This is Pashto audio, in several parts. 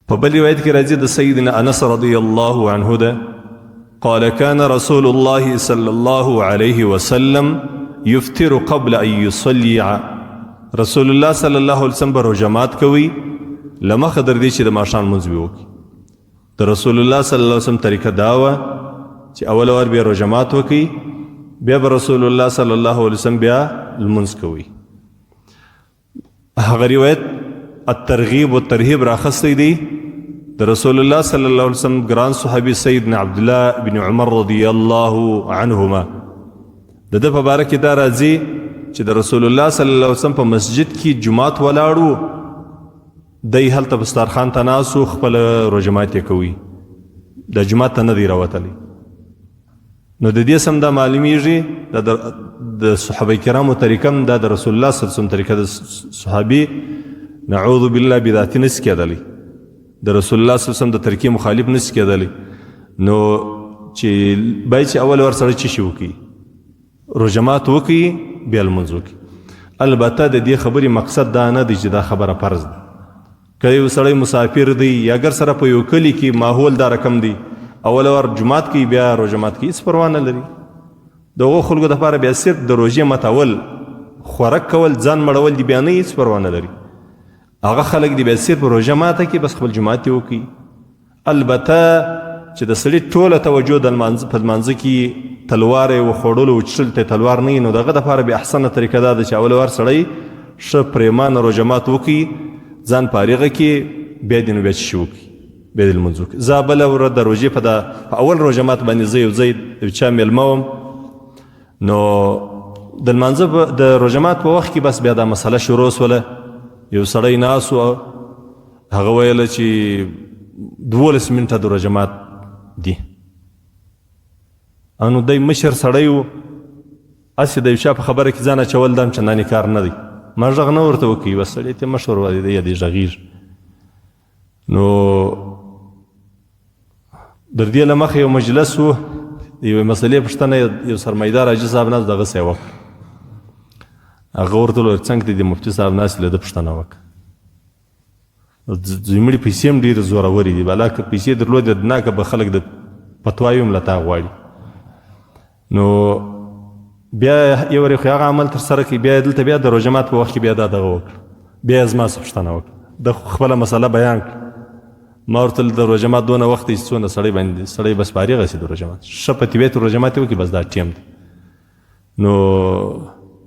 په بل روایت کې راځي د سیدنا انس رضی الله عنه ده قال كان رسول الله صلى الله عليه وسلم يفطر قبل ان يصلي. رسول الله صلی الله علیه وسلم به جماعت کوي لمخه در دې چې د ماښام لمونځ وکړي. د رسول الله صلی الله علیه وسلم طریقه دا وه چې اول ور بیا جماعت وکړي بیا به رسول الله صلی الله علیه وسلم بیا لمونځ کوي. هغه روایت الترغیب والترهیب راخستی دی د رسول الله صلی الله علیه وسلم ګران صحابي سیدنا عبدالله بن عمر رضی الله عنهما د ده په باره کې دا راځي چې د رسول الله صلی الله علیه وسلم په مسجد کې جماعت ولاړو دی هلته په سترخوان ته ناست و خپل روژه یې کوي د جماعت ته نه دی راوتلی. نو د دې سم دا معلومیږي د صحابه کرامو طریقه هم دا د رسول الله صلی الله علیه وسلم طریقه د صحابي نعوذ بالله بدعتي نشي کېدلی د رسول الله صلی الله علیه وسلم د طریقې مخالف نشي کېدلی. نو چې باید چې اول ور سره څه شي وکړي روژه وکړي بیا لمونځ وکړي. البته د دې خبرې مقصد دا نه دی چې دا خبره فرض ده. که یو سړی مسافر دی یا اگر سره په یو کلي کې ماحول دا رقم دی اول ور جماعت کوي بیا روژه مات کوي هېڅ پروا نه لري. د هغو خلکو دپاره بیا صرف د روژې ماتول خوراک کول ځان مړول دي بیا نه هېڅ پروا نه لري. هغه خلک دي بیا صرف روژه ماته کړي بس خپل جماعت یې وکړي. البته چې د سړي ټوله توجه په لمانځه کې تلوار یې وخوړلو وچښل ته تلوار نه وي نو د هغه دپاره بیا احسنه طریقه دا ده چې اول ور سړی ښه پرېمانه روژه مات وکړي ځان فارغه کې بیا دې نو بیا څه شي وکړي بیا دې لمونځ وکړي. زه بله ورځ د روژې په اول روژه مات باندې زه یو ځای د چا میلمه وم نو د لمانځه د روژه مات په وخت کې بس بیا دا مسله شروع سوله. یو سړی ناست و هغه ویله چې 12 منټه د روژه مات دي نو دی مشر سړی و هسې د یو چا په خبره کې ځان اچول دا هم چندانې کار نه دی. ما غږ نه ورته وکوي بس سړی ته مشر دی یا دی غږیږي. نو در دې له مخې یو مجلس و د یوې مسلې پوښتنه یو سرمایدار حاجي صاحب ناست دغه سی وکړه. هغه ورته وویل څنګه دی د مفتي صاحب ناست له ده پوښتنه وکړه. زموږ پیسې هم ډېرې زورورې دي بالا که پیسې درلودې نه که به خلک د فتواوي هم له تا غواړي. نو بیا یو ورې خو هغه عمل ترسره کړي بیا دلته بیا د روژه مات په وخت کې بیا دا دغه وکړه بیا یې زما څه پوښتنه وکړه د خپله مسله بیان کړه. ما ورته د روژه مات دونه وخت دی چې څونه سړی باندې سړی بس فارغه شي د روژه مات ښه په طبیعت روژه مات یې وکړي بس دا ټیم دی. نو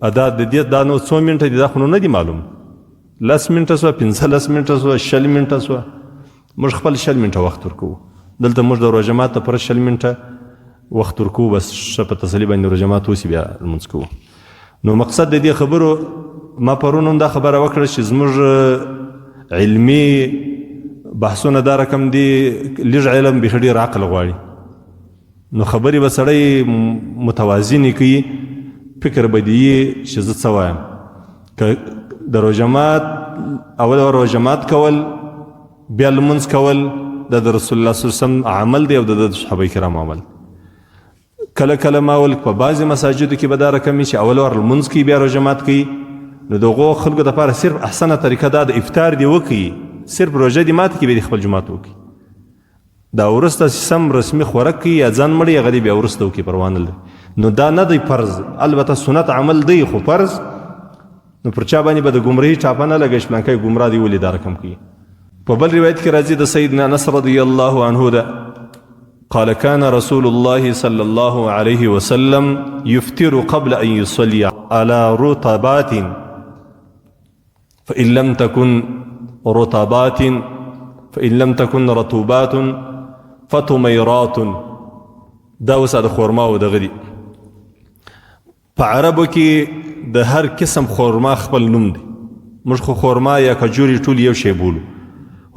دا د دې دا نو څو منټه دي دا خو نو نه دي معلوم 10 منټه سوه 15 منټه سوه 20 منټه سوه موږ خپل 20 منټه وخت ورکوو دلته موږ د روژه مات لپاره 20 منټه وخت ورکوو بس ښه په تسلي باندې روژه مات وسي بیا لمونځ کوو. نو مقصد د دې خبرو ما پرون هم دا خبره وکړه چې زموږ علمي بحثونه دا رقم دي لږ علم بیخي ډېر عقل غواړي. نو خبرې به سړی متوازنې کوي فکر به دي چې زه څه وایم. که د روژه مات اول روژه مات کول بیا لمونځ کول دا د رسول الله صلی الله علیه وسلم عمل دی او د صحابه کرام عمل. کله کله ما ول په بعضې مساجدو کې به دا رقم وي چې اول ور لمونځ کوي بیا روژه مات کوي. نو د هغو خلکو دپاره صرف احسنه طریقه دا د افطار دی وکړي صرف روژه دې ماته کړي بیا د خپل جماعت وکړي. دا وروسته سم رسمي خوراک کوي یا ځان مړي هغه دې بیا وروسته وکړي پروا نه لري. نو دا نه دی فرض البته سنت عمل دی خو فرض نو پر چا باندې به د ګمراهي ټاپه نه لګوي چې فلانکی ګمراه دی ولې دا رقم کوي. په بل روایت کې راځي د سیدنا انس رضی الله عنه ده قال كان رسول الله صلى الله عليه وسلم يفطر قبل أن يصلي على رطبات فإن لم تكن رطبات فإن لم تكن رطوبات فتميرات. دا اوس د خورما او دغه دي په عربو کې د هر قسم خورما خپل نوم دی. موږ خو خورما یا کجوري ټول یو شی بولو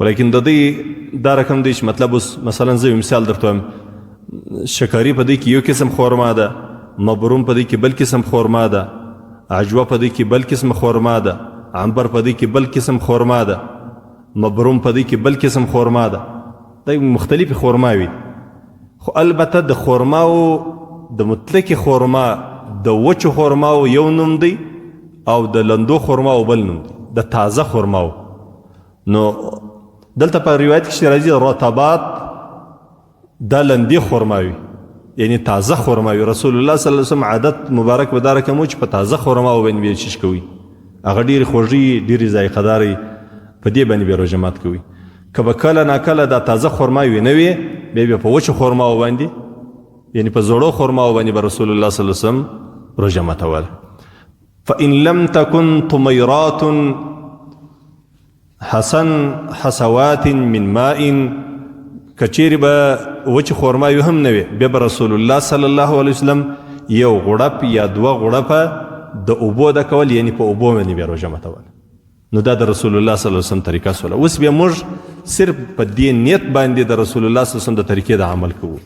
ولیکن د دې دا رقم دی چې مطلب اوس مثلا زه یو مثال درته وایم شکاري په دې کې یو قسم خورما ده مبروم په دې کې بل قسم خورما ده عجوه په دې کې بل قسم خورما ده عنبر په دې کې بل قسم خورما ده مبروم په دې کې بل قسم خورما ده. دا مختلفې خورماوي خو البته د خورماو د مطلقې خورما د وچو خورماو یو نوم دی او د لندو خورماو بل نوم دی د تازه خورماو. نو دلته په روایت کې راځي رطبات دا لندې خرما وي، یعنی تازه خرما وي. رسول الله صلی الله علیه وسلم عادت مبارک به دا رقم و چې په تازه خرما باندې به چیش کوي، هغه ډېرې خوږې ډېرې ذایقهدارې په دې باندې به روژه مات کوي. که به کله ناکله دا تازه خرما وي نه وي، بیا به په وچو خرماو باندې یعنی په زړو خرماو باندې به رسول الله صلی الله علیه وسلم روژه ماتوله. فإن لم تكن طميرات حسوات من ماء، کچېرې به وچې خرما وي هم نه وي، بیا به رسول الله صلی الله علیه وسلم یو غوړپ یا دوه غوړپه د اوبو د کول، یعنی په اوبو باندې بیا روژه ماتول. نو دا د رسول الله صلی الله علیه وسلم طریقه سوله. اوس بیا موږ صرف په دې نیت باندې د رسول الله صلی الله علیه وسلم د طریقې د عمل کوو.